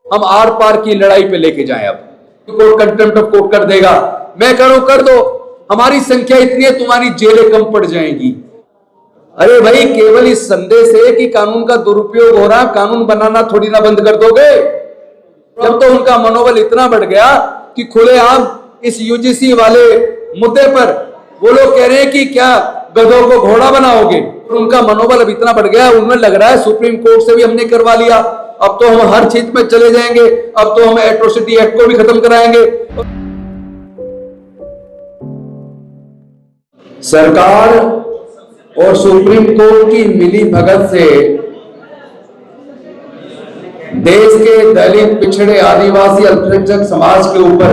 हम आर पार की लड़ाई पे लेके जाएं। अब कोर्ट कंटेम्प्ट ऑफ कोर्ट कर देगा, मैं करूं कर दो, हमारी संख्या इतनी है तुम्हारी जेलें कम पड़ जाएंगी। अरे भाई, केवल इस संदेश है कि कानून का दुरुपयोग हो रहा, कानून बनाना थोड़ी ना बंद कर दोगे। जब तो उनका मनोबल इतना बढ़ गया कि खुलेआम इस यूजीसी वाले मुद्दे पर वो लोग कह रहे हैं कि क्या गधों को घोड़ा बनाओगे। उनका मनोबल अब इतना बढ़ गया, उन्हें लग रहा है सुप्रीम कोर्ट से भी हमने करवा लिया, अब तो हम हर चीज में चले जाएंगे, अब तो हम एट्रोसिटी एक्ट को भी खत्म कराएंगे। सरकार और सुप्रीम कोर्ट की मिली भगत से देश के दलित, पिछड़े, आदिवासी, अल्पसंख्यक समाज के ऊपर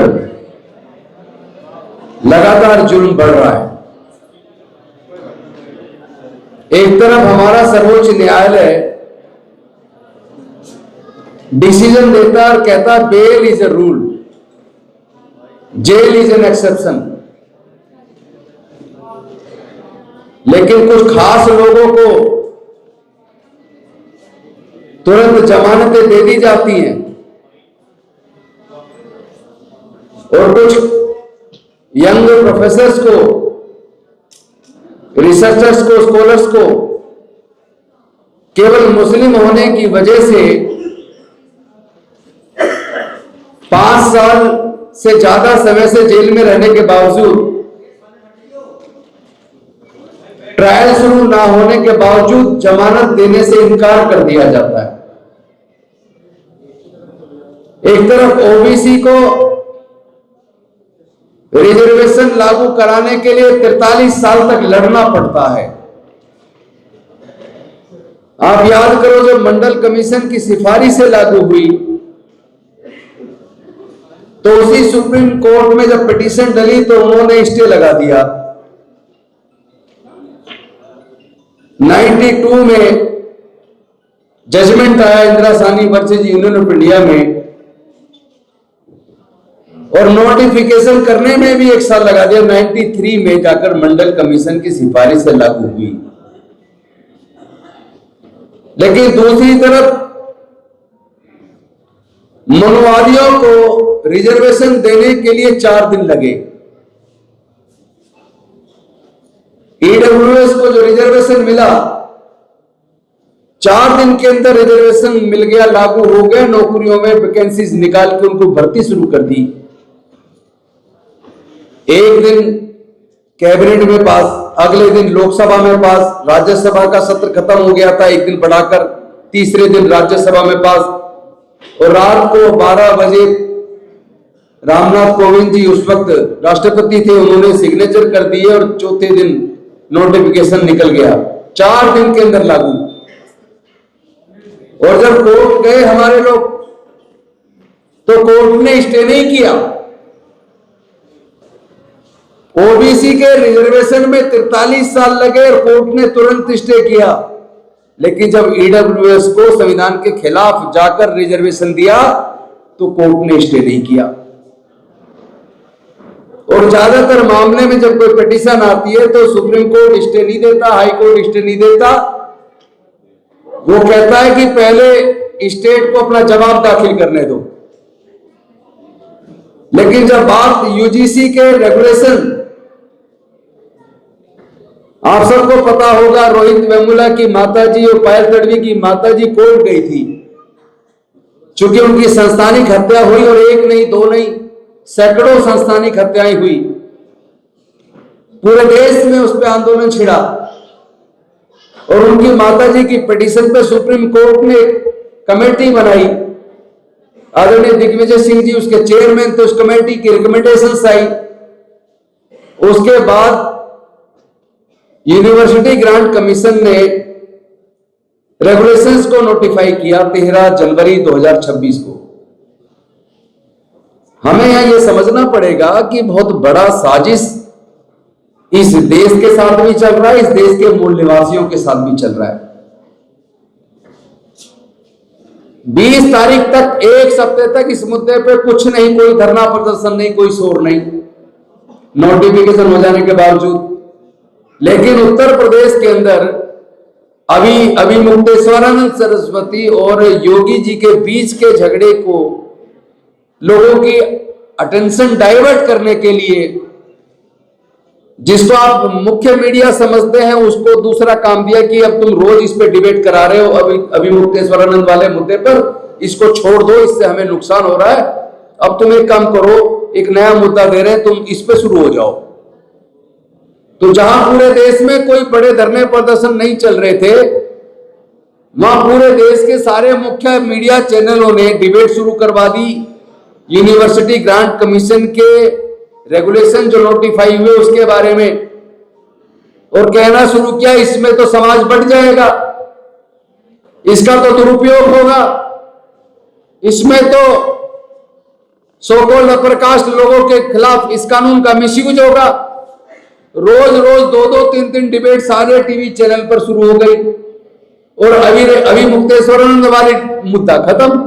लगातार जुल्म बढ़ रहा है। एक तरफ हमारा सर्वोच्च न्यायालय डिसीजन देता और कहता bail is a rule, jail is an exception, लेकिन कुछ खास लोगों को तुरंत जमानतें दे दी जाती हैं और कुछ यंग प्रोफेसर्स को, रिसर्चर्स को, स्कॉलर्स को केवल मुस्लिम होने की वजह से 5 साल से ज्यादा समय से जेल में रहने के बावजूद, ट्रायल शुरू ना होने के बावजूद जमानत देने से इनकार कर दिया जाता है। एक तरफ ओबीसी को रिजर्वेशन लागू कराने के लिए 43 साल तक लड़ना पड़ता है। आप याद करो, जब मंडल कमीशन की सिफारिश से लागू हुई तो उसी सुप्रीम कोर्ट में जब पिटीशन डली तो उन्होंने स्टे लगा दिया। 92 में जजमेंट आया Indira Sahni versus union of India में, और नोटिफिकेशन करने में भी 1 साल लगा दिया। 93 में जाकर मंडल कमीशन की सिफारिश से लागू हुई। लेकिन दूसरी तरफ मनुवादियों को रिजर्वेशन देने के लिए 4 दिन लगे। ईडब्ल्यूएस को जो रिजर्वेशन मिला, 4 दिन के अंदर रिजर्वेशन मिल गया, लागू हो गया, नौकरियों में वैकेंसीज निकाल के उनको भर्ती शुरू कर दी। एक दिन कैबिनेट में पास, अगले दिन लोकसभा में पास, राज्यसभा का सत्र खत्म हो गया था, एक दिन बढ़ाकर तीसरे दिन राज्यसभा में पास, और रात को 12 बजे रामनाथ कोविंद जी उस वक्त राष्ट्रपति थे, उन्होंने सिग्नेचर कर दिए और चौथे दिन नोटिफिकेशन निकल गया। 4 दिन के अंदर लागू। और जब कोर्ट गए हमारे लोग तो कोर्ट ने स्टे नहीं किया। ओबीसी के रिजर्वेशन में 43 साल लगे और कोर्ट ने तुरंत स्टे किया। लेकिन जब ईडब्ल्यूएस को संविधान के खिलाफ जाकर रिजर्वेशन दिया तो कोर्ट ने स्टे नहीं किया। और ज्यादातर मामले में जब कोई पिटीशन आती है तो सुप्रीम कोर्ट स्टे नहीं देता, हाई कोर्ट स्टे नहीं देता। वो कहता है कि पहले स्टेट को अपना जवाब दाखिल करने दो। लेकिन जब बात यूजीसी के रेगुलेशन, आप सबको पता होगा, रोहित वेमुला की माताजी और पायल तड़वी की माताजी कोर्ट गई थी, चूंकि उनकी संस्थानिक हत्या हुई, और 1 नहीं 2 नहीं, सैकड़ों संस्थानिक हत्याएं हुई। पूरे देश में उस पर आंदोलन छिड़ा और उनकी माताजी की पिटीशन पे सुप्रीम कोर्ट ने कमेटी बनाई। आदरणीय दिग्विजय सिंह जी उसके चेयरमैन थे। उस कमेटी की रिकमेंडेशंस आई। उसके बाद यूनिवर्सिटी ग्रांट कमीशन ने रेगुलेशंस को नोटिफाई किया 13 जनवरी 2026 को। हमें यहां यह समझना पड़ेगा कि बहुत बड़ा साजिश इस देश के साथ भी चल रहा है, इस देश के मूल निवासियों के साथ भी चल रहा है। 20 तारीख तक, 1 सप्ताह तक इस मुद्दे पे कुछ नहीं, कोई धरना प्रदर्शन नहीं, कोई शोर नहीं, नोटिफिकेशन हो जाने के बावजूद। लेकिन उत्तर प्रदेश के अंदर अभी मुक्तेश्वरानंद सरस्वती और योगी जी के बीच के झगड़े को लोगों की अटेंशन डाइवर्ट करने के लिए, जिसको आप मुख्य मीडिया समझते हैं, उसको दूसरा काम दिया कि अब तुम रोज इस पे डिबेट करा रहे हो, अभी मुक्तेश्वरानंद वाले मुद्दे पर, इसको छोड़ दो, इससे हमें नुकसान हो रहा है, अब तुम एक काम करो, एक नया मुद्दा दे रहे हैं, तुम इस पे शुरू हो जाओ। तो जहां पूरे देश में कोई बड़े धरने प्रदर्शन नहीं चल रहे थे, वहां पूरे देश के सारे मुख्य मीडिया चैनलों ने डिबेट शुरू करवा दी। यूनिवर्सिटी ग्रांट कमीशन के रेगुलेशन जो नोटिफाई हुए उसके बारे में, और कहना शुरू किया इसमें तो समाज बढ़ जाएगा, इसका तो दुरुपयोग होगा, इसमें तो सो कॉल्ड अपर कास्ट लोगों के खिलाफ इस कानून का मिसयूज होगा। रोज रोज दो तीन डिबेट सारे टीवी चैनल पर शुरू हो गई, और अभी मुक्तेश्वरानंद वाले मुद्दा खत्म।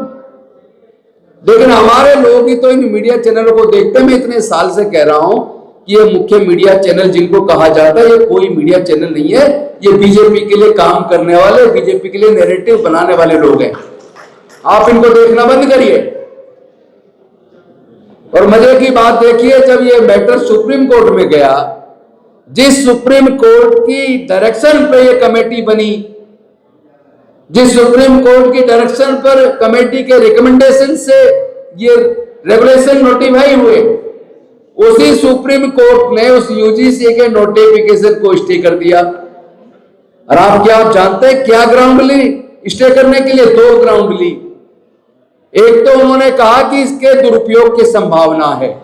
लेकिन हमारे लोग ही तो इन मीडिया चैनलों को देखते, मैं इतने साल से कह रहा हूं कि ये मुख्य मीडिया चैनल जिनको कहा जाता है, ये कोई मीडिया चैनल नहीं है, ये बीजेपी के लिए काम करने वाले, बीजेपी के लिए नैरेटिव बनाने वाले लोग हैं। आप इनको देखना बंद करिए। और मजे की बात देखिए, जब ये मैटर सुप्रीम कोर्ट में गया, जिस सुप्रीम कोर्ट की डायरेक्शन पे ये कमेटी बनी, जिस सुप्रीम कोर्ट की डायरेक्शन पर कमेटी के रिकमेंडेशन से ये रेगुलेशन नोटिफाई हुए, उसी सुप्रीम कोर्ट ने उस यूजीसी के नोटिफिकेशन को स्टे कर दिया। और आप जानते हैं क्या ग्राउंड ली स्टे करने के लिए? 2 ग्राउंड ली। एक तो उन्होंने कहा कि इसके दुरुपयोग की संभावना है,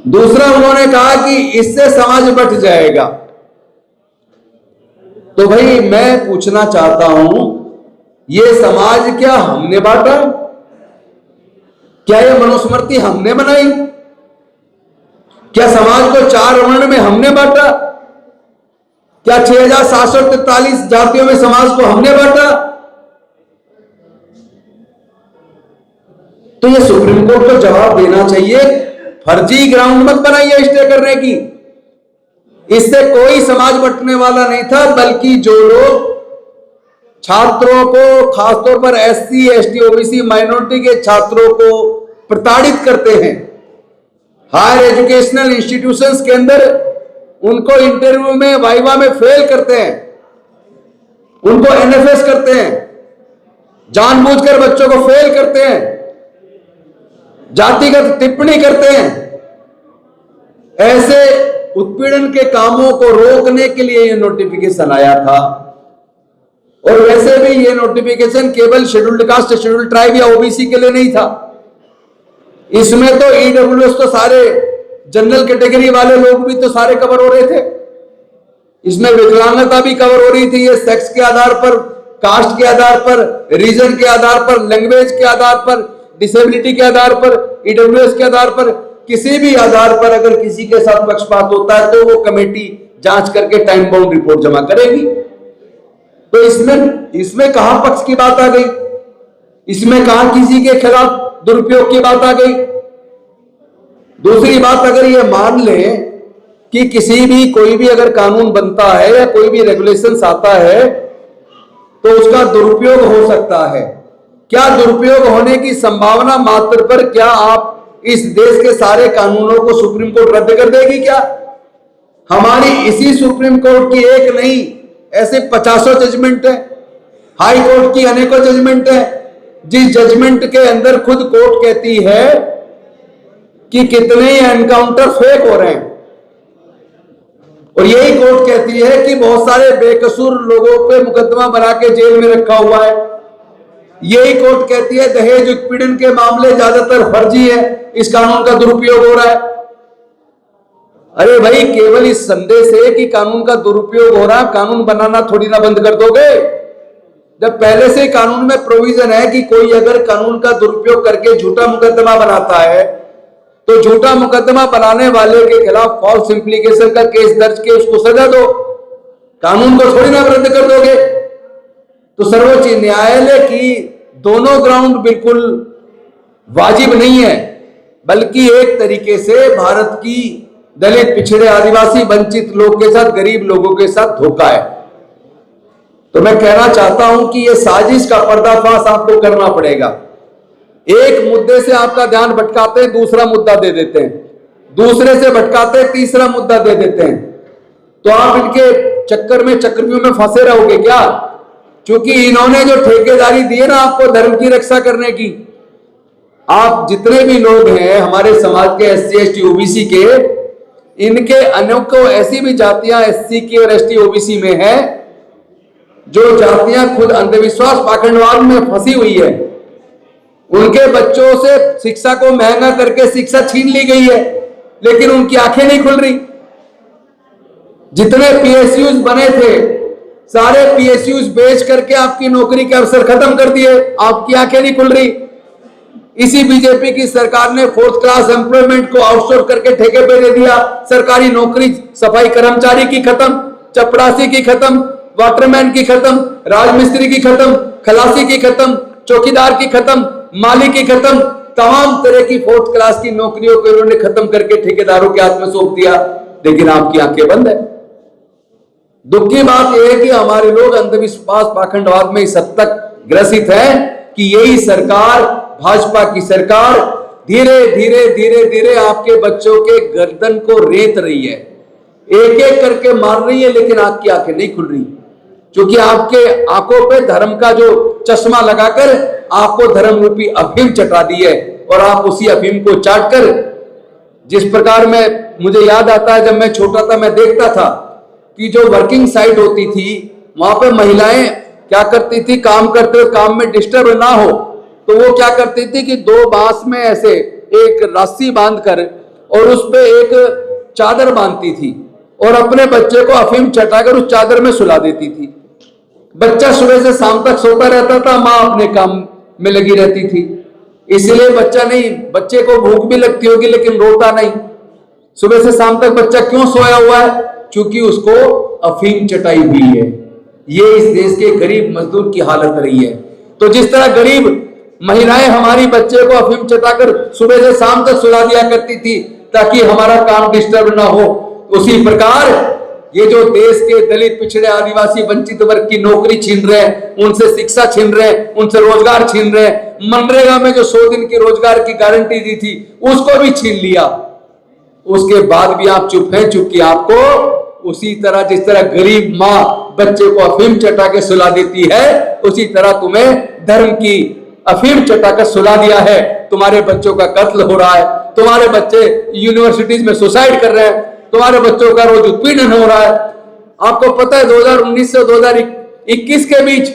दूसरा उन्होंने कहा कि इससे समाज बट जाएगा। तो भाई मैं पूछना चाहता हूं, ये समाज क्या हमने बांटा? क्या ये मनुस्मृति हमने बनाई? क्या समाज को 4 वर्ण में हमने बांटा? क्या 6743 जातियों में समाज को हमने बांटा? तो ये सुप्रीम कोर्ट को जवाब देना चाहिए। फर्जी ग्राउंड मत बनाइए स्टे करने की, इससे कोई समाज बंटने वाला नहीं था, बल्कि जो लोग छात्रों को, खासतौर पर एससी, एसटी, ओबीसी, माइनॉरिटी के छात्रों को प्रताड़ित करते हैं, हायर एजुकेशनल इंस्टीट्यूशंस के अंदर उनको इंटरव्यू में, वाइवा में फेल करते हैं, उनको एनएफएस करते हैं, जानबूझकर बच्चों को फेल करते हैं, जातिगत टिप्पणी करते हैं। ऐसे उत्पीड़न के कामों को रोकने के लिए यह नोटिफिकेशन आया था। और वैसे भी यह नोटिफिकेशन केवल शेड्यूल्ड कास्ट, शेड्यूल्ड ट्राइब या ओबीसी के लिए नहीं था, इसमें तो ईडब्ल्यूएस तो सारे जनरल कैटेगरी वाले लोग भी तो सारे कवर हो रहे थे, इसमें विकलांगता भी कवर हो रही थी। ये सेक्स के आधार पर, कास्ट के आधार पर, रीजन के आधार पर, लैंग्वेज के आधार पर, डिसेबिलिटी के आधार पर, ईडब्ल्यूएस के आधार पर, किसी भी आधार पर अगर किसी के साथ पक्षपात होता है तो वो कमेटी जांच करके टाइम बाउंड रिपोर्ट जमा करेगी। तो इसमें कहां पक्ष की बात आ गई? इसमें कहां किसी के खिलाफ दुरुपयोग की बात आ गई? दूसरी बात, अगर ये मान ले कि कोई भी अगर कानून बनता है या कोई भी रेगुलेशंस आता है तो उसका दुरुपयोग हो सकता है, क्या दुरुपयोग होने की संभावना मात्र पर क्या आप इस देश के सारे कानूनों को सुप्रीम कोर्ट रद्द कर देगी? क्या हमारी इसी सुप्रीम कोर्ट की एक नहीं, ऐसे 50 जजमेंट है, हाई कोर्ट की अनेकों जजमेंट है, जिस जजमेंट के अंदर खुद कोर्ट कहती है कि कितने एनकाउंटर फेक हो रहे हैं, और यही कोर्ट कहती है कि बहुत सारे बेकसूर लोगों पे मुकदमा बना के जेल में रखा हुआ है। यही कोर्ट कहती है दहेज उत्पीड़न के मामले ज्यादातर फर्जी है, इस कानून का दुरुपयोग हो रहा है। अरे भाई, केवल इस संदेश है कि कानून का दुरुपयोग हो रहा है, कानून बनाना थोड़ी ना बंद कर दोगे। जब पहले से कानून में प्रोविजन है कि कोई अगर कानून का दुरुपयोग करके झूठा मुकदमा बनाता है तो झूठा मुकदमा बनाने वाले के खिलाफ फॉल्स इंप्लीकेशन का केस दर्ज के उसको सजा दो, कानून को थोड़ी ना रद्द कर दोगे। तो सर्वोच्च न्यायालय की दोनों ग्राउंड बिल्कुल वाजिब नहीं है, बल्कि एक तरीके से भारत की दलित, पिछड़े, आदिवासी, वंचित लोग के साथ, गरीब लोगों के साथ धोखा है। तो मैं कहना चाहता हूं कि यह साजिश का पर्दाफाश आपको करना पड़ेगा। एक मुद्दे से आपका ध्यान भटकाते हैं, दूसरा मुद्दा दे देते हैं, दूसरे से भटकाते हैं, तीसरा मुद्दा दे देते हैं। तो आप इनके चक्कर में, चक्रव्यूह में फंसे रहोगे क्या? क्योंकि इन्होंने जो ठेकेदारी दी है ना आपको धर्म की रक्षा करने की, आप जितने भी लोग हैं हमारे समाज के SC ST OBC के, इनके अनेकों ऐसी भी जातियां SC की और ST OBC में है जो जातियां खुद अंधविश्वास पाखंडवाद में फंसी हुई है। उनके बच्चों से शिक्षा को महंगा करके शिक्षा छीन ली गई है, लेकिन उनकी आंखें नहीं खुल रही। जितने PSUs बने थे सारे PSUs बेच करके आपकी नौकरी के अवसर खत्म कर दिए, आपकी आंखें नहीं खुल रही। इसी बीजेपी की सरकार ने 4th क्लास एम्प्लॉयमेंट को आउटसोर्स करके ठेके पे दे दिया। सरकारी नौकरी सफाई कर्मचारी की खत्म, चपरासी की खत्म, वाटरमैन की खत्म, राजमिस्त्री की खत्म, खलासी की खत्म, चौकीदार की खत्म, माली की खत्म, तमाम तरह की 4th क्लास की नौकरियों को इन्होंने खत्म करके ठेकेदारों के हाथ में सौंप दिया, लेकिन आपकी आंखें बंद है। दुख की बात यह है कि हमारे लोग अंधविश्वास पाखंडवाद में इस हद तक ग्रसित है कि यही सरकार, भाजपा की सरकार, धीरे धीरे धीरे धीरे आपके बच्चों के गर्दन को रेत रही है, एक एक करके मार रही है, लेकिन आपकी आंखें नहीं खुल रही। क्योंकि आपके आंखों पे धर्म का जो चश्मा लगाकर आपको धर्म रूपी अफीम चटा दी है, और आप उसी अफीम को चाट कर, जिस प्रकार में मुझे याद आता है जब मैं छोटा था, मैं देखता था कि जो वर्किंग साइट होती थी वहां पे महिलाएं क्या करती थी, काम करते हुए काम में डिस्टर्ब ना हो तो वो क्या करती थी कि 2 बांस में ऐसे एक रस्सी बांधकर और उस पे एक चादर बांधती थी और अपने बच्चे को अफीम चटाकर उस चादर में सुला देती थी। बच्चा सुबह से शाम तक सोता रहता था, माँ अपने काम में लगी रहती थी। इसलिए बच्चे को भूख भी लगती होगी लेकिन रोता नहीं। सुबह से शाम तक बच्चा क्यों सोया हुआ है? क्योंकि उसको अफीम चटाई हुई है। ये इस देश के गरीब मजदूर की हालत रही है। तो जिस तरह गरीब महिलाएं हमारी बच्चे को अफीम चटाकर सुबह से शाम तक सुला दिया करती थी ताकि हमारा काम डिस्टर्ब ना हो, उसी प्रकार ये जो देश के दलित, पिछड़े, आदिवासी, वंचित वर्ग की नौकरी छीन रहे हैं, उनसे शिक्षा छीन रहे हैं, उनसे रोजगार छीन रहे हैं, मनरेगा में जो 100 दिन की रोजगार की गारंटी दी थी उसको भी छीन लिया। उसके बाद भी आप चुप हैं, चूंकि आपको उसी तरह, जिस तरह गरीब माँ बच्चे को अफीम चटा के सुला देती है, उसी तरह तुम्हें धर्म की अफीम चटा कर सुला दिया है। तुम्हारे बच्चों का कत्ल हो रहा है, तुम्हारे बच्चे यूनिवर्सिटीज में सुसाइड कर रहे हैं, तुम्हारे बच्चों का रोज उत्पीड़न हो रहा है। आपको पता है 2019 से 2021 के बीच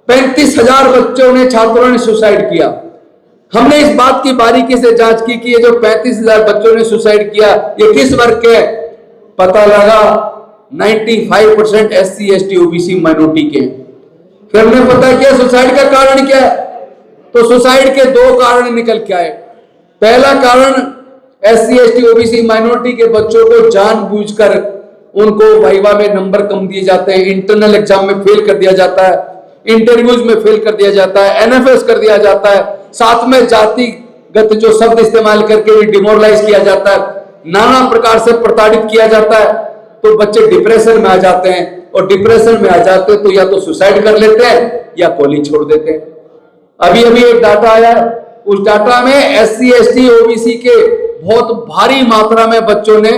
35,000 बच्चों ने, छात्रों ने सुसाइड किया। हमने इस बात की बारीकी से जांच की कि ये जो 35,000 बच्चों ने सुसाइड किया ये किस वर्ग के? पता लगा 95% SC ST OBC माइनॉरिटी के। फिर हमने पता किया सुसाइड का कारण क्या है, तो सुसाइड के 2 कारण निकल के आए। पहला कारण SC ST OBC माइनॉरिटी के बच्चों को जानबूझकर उनको वाइवा में नंबर कम दिए जाते हैं, इंटरनल एग्जाम में फेल कर दिया जाता है, इंटरव्यूज में फेल कर दिया जाता है, NFS कर दिया जाता है, साथ में जातिगत जो शब्द इस्तेमाल करके डिमोरलाइज किया जाता है, नाना प्रकार से प्रताड़ित किया जाता है। तो बच्चे डिप्रेशन में आ जाते हैं, और डिप्रेशन में आ जाते हैं तो या तो सुसाइड कर लेते हैं या कॉलेज छोड़ देते हैं। अभी अभी एक डाटा आया, उस डाटा में SC ST OBC के बहुत भारी मात्रा में बच्चों ने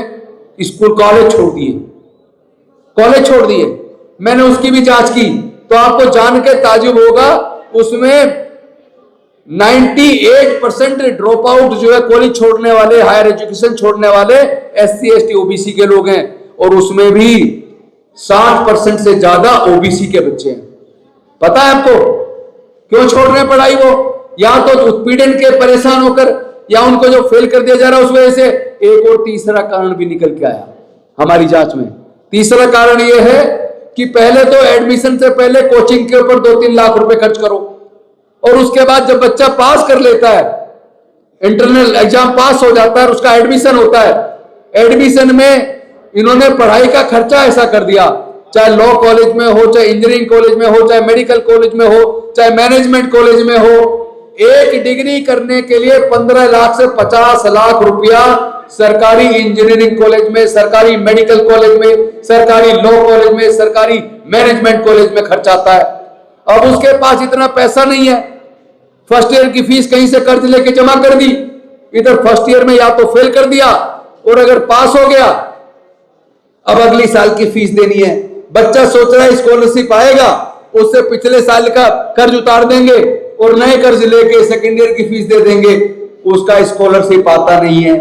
स्कूल कॉलेज छोड़ दिए। मैंने उसकी भी जांच की तो आपको जान के ताजुब होगा, उसमें 98% ड्रॉप आउट जो है कॉलेज छोड़ने वाले, हायर एजुकेशन छोड़ने वाले SC ST OBC के लोग हैं, और उसमें भी 60% से ज्यादा OBC के बच्चे हैं। पता है आपको क्यों छोड़ रहे हैं पढ़ाई? वो या तो उत्पीड़न के परेशान होकर, या उनको जो फेल कर दिया जा रहा है उस वजह से। एक और तीसरा कारण भी निकल के आया हमारी जांच में। तीसरा कारण यह है कि पहले तो एडमिशन से पहले कोचिंग के ऊपर 2-3 लाख रुपए खर्च करो, और उसके बाद जब बच्चा पास कर लेता है, इंटरनल एग्जाम पास हो जाता है, उसका एडमिशन होता है, एडमिशन में इन्होंने पढ़ाई का खर्चा ऐसा कर दिया, चाहे लॉ कॉलेज में हो, चाहे इंजीनियरिंग कॉलेज में हो, चाहे मेडिकल कॉलेज में हो, चाहे मैनेजमेंट कॉलेज में हो, एक डिग्री करने के लिए 15 लाख से 50 लाख रुपया सरकारी इंजीनियरिंग कॉलेज में, सरकारी मेडिकल कॉलेज में, सरकारी लॉ कॉलेज में, सरकारी मैनेजमेंट कॉलेज में खर्च आता है। अब उसके पास इतना पैसा नहीं है, फर्स्ट ईयर की फीस कहीं से कर्ज लेके जमा कर दी, इधर फर्स्ट ईयर में या तो फेल कर दिया और अगर पास हो गया अब अगली साल की फीस देनी है। बच्चा सोच रहा है स्कॉलरशिप आएगा उससे पिछले साल का कर्ज उतार देंगे और नए कर्ज लेके सेकेंड ईयर की फीस दे देंगे, उसका स्कॉलरशिप आता नहीं है।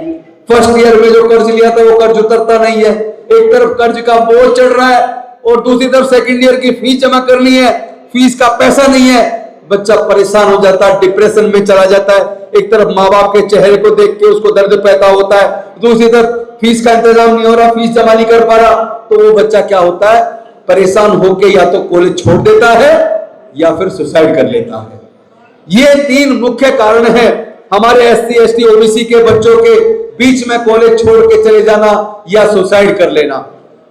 फर्स्ट ईयर में जो कर्ज लिया था वो कर्ज उतरता नहीं है, एक तरफ कर्ज का बोझ चढ़ रहा है और दूसरी तरफ सेकेंड ईयर की फीस जमा करनी है, फीस का पैसा नहीं है। बच्चा परेशान हो जाता है, डिप्रेशन में चला जाता है। एक तरफ माँ बाप के चेहरे को देख के उसको दर्द पैदा होता है, दूसरी तरफ फीस का इंतजाम नहीं हो रहा, फीस जमा नहीं कर पा रहा, तो वो बच्चा क्या होता है, परेशान होके या तो कॉलेज छोड़ देता है या फिर सुसाइड कर लेता है। ये तीन मुख्य कारण है हमारे एससी एसटी ओबीसी के बच्चों के बीच में कॉलेज छोड़ के चले जाना या सुसाइड कर लेना।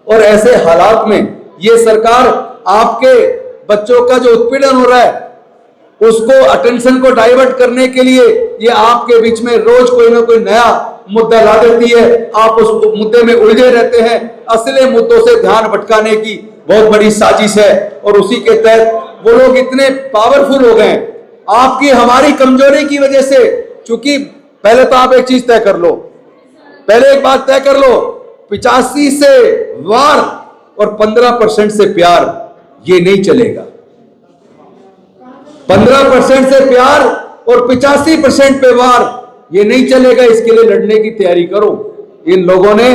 और ऐसे हालात में ये सरकार आपके बच्चों का जो उत्पीड़न हो रहा है उसको अटेंशन को डाइवर्ट करने के लिए ये आपके बीच में रोज कोई ना कोई नया मुद्दा ला देती है। आप उस मुद्दे में उलझे रहते हैं। असली मुद्दों से ध्यान भटकाने की बहुत बड़ी साजिश है और उसी के तहत वो लोग इतने पावरफुल हो गए आपकी हमारी कमजोरी की वजह से। चूंकि पहले तो आप एक चीज तय कर लो, पहले एक बात तय कर लो, 85 से वार और 15% से प्यार, ये नहीं चलेगा। 15% से प्यार और 85% पे वार, ये नहीं चलेगा। इसके लिए लड़ने की तैयारी करो। इन लोगों ने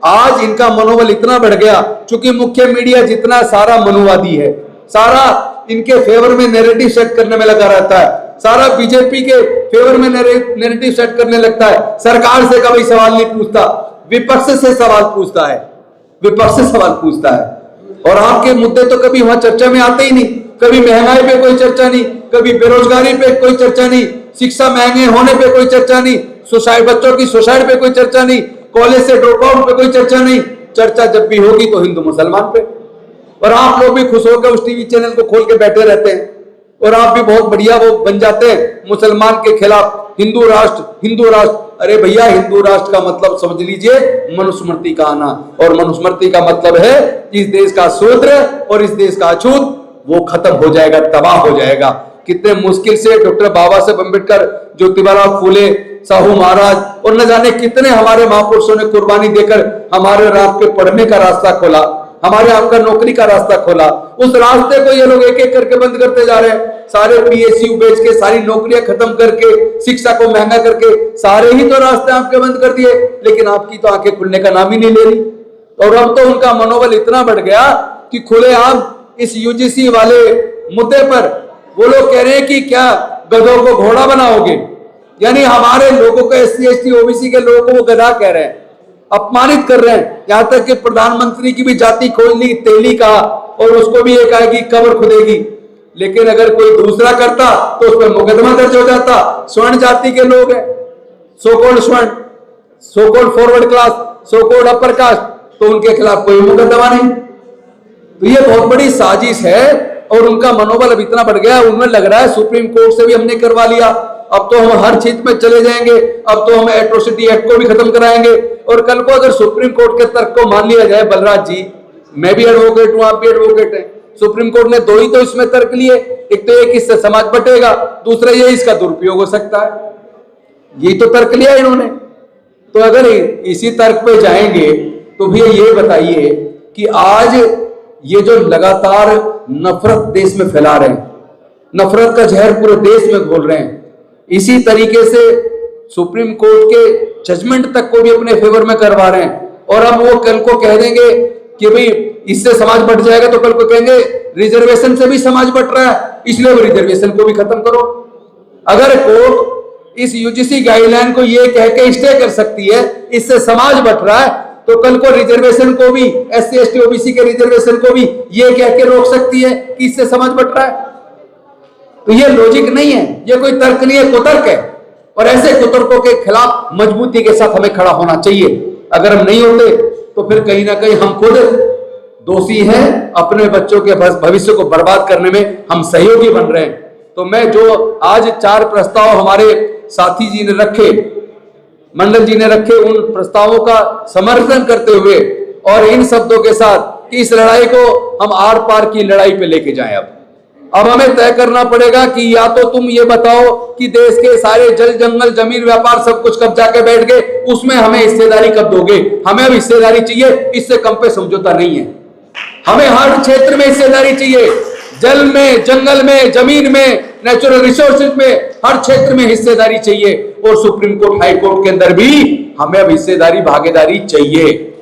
आज इनका मनोबल इतना बढ़ गया, चूंकि मुख्य मीडिया जितना सारा मनुवादी है, सारा इनके फेवर में नैरेटिव सेट करने में लगा रहता है, सारा बीजेपी के फेवर में नैरेटिव सेट करने लगता है। सरकार से कभी सवाल नहीं पूछता, विपक्ष से सवाल पूछता है, विपक्ष से सवाल पूछता है। और आपके मुद्दे तो कभी वहां चर्चा में आते ही नहीं। कभी महंगाई पे कोई चर्चा नहीं, कभी बेरोजगारी पे कोई चर्चा नहीं, शिक्षा महंगे होने पे कोई चर्चा नहीं, सुसाइड बच्चों की सुसाइड पे कोई चर्चा नहीं, कॉलेज से ड्रॉप आउट पे कोई चर्चा नहीं। चर्चा जब भी होगी तो हिंदू मुसलमान पे। और आप लोग भी खुश होकर उस टीवी चैनल को खोल के बैठे रहते हैं और आप भी बहुत बढ़िया वो बन जाते हैं मुसलमान के खिलाफ, हिंदू राष्ट्र, हिंदू राष्ट्र। अरे भैया, हिंदू राष्ट्र का मतलब समझ लीजिए मनुस्मृति का आना, और मनुस्मृति का मतलब है इस देश का शूद्र और इस देश का अछूत वो खत्म हो जाएगा, तबाह हो जाएगा। कितने मुश्किल से डॉक्टर बाबा साहेब अम्बेडकर, ज्योतिबाराव फूले, साहू महाराज और न जाने कितने हमारे महापुरुषों ने कुर्बानी देकर हमारे रात के पढ़ने का रास्ता खोला, हमारे आपका नौकरी का रास्ता खोला। उस रास्ते को ये लोग एक एक करके बंद करते जा रहे हैं। सारे पीएसयू बेच के, सारी नौकरियां खत्म करके, शिक्षा को महंगा करके सारे ही तो रास्ते आपके बंद कर दिए, लेकिन आपकी तो आंखें खुलने का नाम ही नहीं ले रही। और अब तो उनका मनोबल इतना बढ़ गया कि खुलेआम इस यूजीसी वाले मुद्दे पर वो लोग कह रहे हैं कि क्या गधों को घोड़ा बनाओगे, यानी हमारे लोगों को, एससी एसटी ओबीसी के लोगों को वो गधा कह रहे हैं, अपमानित कर रहे हैं। यहां तक कि प्रधानमंत्री की भी जाति खोज ली, तेली कहा, और उसको भी एक आएगी कब्र खुदेगी। लेकिन अगर कोई दूसरा करता तो उस पर मुकदमा दर्ज हो जाता। स्वर्ण जाति के लोग हैं, सोकोल्ड स्वर्ण, so-called forward class, so-called upper caste, तो उनके खिलाफ कोई मुकदमा नहीं। तो ये बहुत बड़ी साजिश है और उनका मनोबल अब इतना बढ़ गया, उन्हें लग रहा है सुप्रीम कोर्ट से भी हमने करवा लिया, अब तो हम हर चीज में चले जाएंगे, अब तो हम एट्रोसिटी एक्ट को भी खत्म कराएंगे। और कल को अगर सुप्रीम कोर्ट के तर्क को मान लिया जाए, बलराज जी, मैं भी एडवोकेट हूं, आप भी एडवोकेट हैं, सुप्रीम कोर्ट ने दो ही तो इसमें तर्क लिए, एक तो एक इससे समाज बटेगा, दूसरा ये इसका दुरुपयोग हो सकता है, यही तो तर्क लिया इन्होंने। तो अगर इसी तर्क पे जाएंगे तो भैया ये बताइए कि आज ये जो लगातार नफरत देश में फैला रहे हैं, नफरत का जहर पूरे देश में घोल रहे हैं, इसी तरीके से सुप्रीम कोर्ट के जजमेंट तक को भी अपने फेवर में करवा रहे हैं। और अब वो कल को कह देंगे कि भाई इससे समाज बट जाएगा, तो कल को कहेंगे रिजर्वेशन से भी समाज बट रहा है, इसलिए वो रिजर्वेशन को भी खत्म करो। अगर कोर्ट इस यूजीसी गाइडलाइन को ये कह के स्टे कर सकती है इससे समाज बट रहा है, तो कल को रिजर्वेशन को भी, एससी एसटी ओबीसी के रिजर्वेशन को भी ये कह के रोक सकती है कि इससे समाज बट रहा है। तो ये लॉजिक नहीं है, ये कोई तर्क नहीं है, कुतर्क है। और ऐसे कुतर्कों के खिलाफ मजबूती के साथ हमें खड़ा होना चाहिए। अगर हम नहीं होते तो फिर कहीं ना कहीं हम खुद दोषी हैं, अपने बच्चों के भविष्य को बर्बाद करने में हम सहयोगी बन रहे हैं। तो मैं जो आज 4 प्रस्ताव हमारे साथी जी ने रखे, मंडल जी ने रखे, उन प्रस्तावों का समर्थन करते हुए और इन शब्दों के साथ कि इस लड़ाई को हम आर पार की लड़ाई पे लेके जाएं। अब हमें तय करना पड़ेगा कि या तो तुम ये बताओ कि देश के सारे जल जंगल जमीन व्यापार सब कुछ कब्जा के बैठ गए, उसमें हमें हिस्सेदारी कब दोगे? हमें अब हिस्सेदारी चाहिए, इससे कम पे समझौता नहीं है। हमें हर क्षेत्र में हिस्सेदारी चाहिए, जल में, जंगल में, जमीन में, नेचुरल रिसोर्सेज में, हर क्षेत्र में हिस्सेदारी चाहिए। और सुप्रीम कोर्ट, हाई कोर्ट के अंदर भी हमें अब हिस्सेदारी, भागीदारी चाहिए।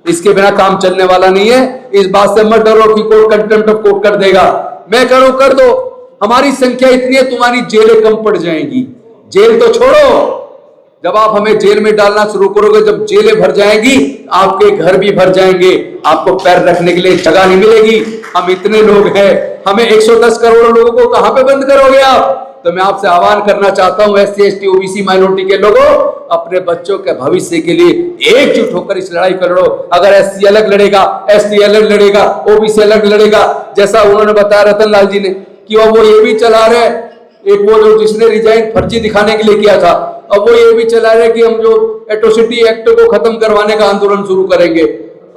इसके बिना काम चलने वाला नहीं है। इस बात से मत डरो कि कोर्ट कंटेम्प्ट ऑफ कोर्ट कर देगा। मैं करूं कर दो, हमारी संख्या इतनी है तुम्हारी जेलें कम पड़ जाएंगी। जेल तो छोड़ो, जब आप हमें जेल में डालना शुरू करोगे, जब जेलें भर जाएंगी, आपके घर भी भर जाएंगे, आपको पैर रखने के लिए जगह नहीं मिलेगी। हम इतने लोग हैं, हमें 110 करोड़ लोगों को कहां पे बंद करोगे आप? तो मैं आपसे आह्वान करना चाहता हूं, SC ST OBC माइनॉरिटी के लोगों, अपने बच्चों के भविष्य के लिए एकजुट होकर इस लड़ाई को लड़ो। अगर SC अलग लड़ेगा, ST अलग लड़ेगा, OBC अलग लड़ेगा, जैसा उन्होंने बताया रतन लाल जी ने कि वो ये भी चला रहे, एक वो जो जिसने रिजाइन फर्जी दिखाने के लिए किया था, अब वो ये भी चला रहे कि हम जो एट्रोसिटी एक्ट को खत्म करवाने का आंदोलन शुरू करेंगे,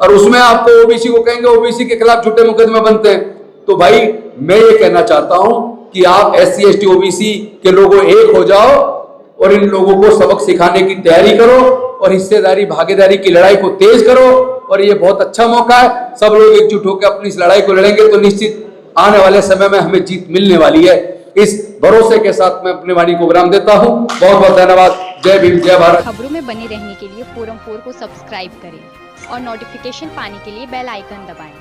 और उसमें आपको OBC को कहेंगे OBC के खिलाफ झूठे मुकदमे बनते हैं। तो भाई मैं ये कहना चाहता हूं कि आप SC ST OBC के लोगों एक हो जाओ और इन लोगों को सबक सिखाने की तैयारी करो और हिस्सेदारी, भागीदारी की लड़ाई को तेज करो। और ये बहुत अच्छा मौका है, सब लोग एकजुट होकर अपनी इस लड़ाई को लड़ेंगे तो निश्चित आने वाले समय में हमें जीत मिलने वाली है। इस भरोसे के साथ मैं अपनी वाणी को विराम देता हूं। बहुत बहुत धन्यवाद। जय भीम, जय भारत। खबरों में बने रहने के लिए फोरम 4 को सब्सक्राइब करें और नोटिफिकेशन पाने के लिए बेल आइकन दबाएं।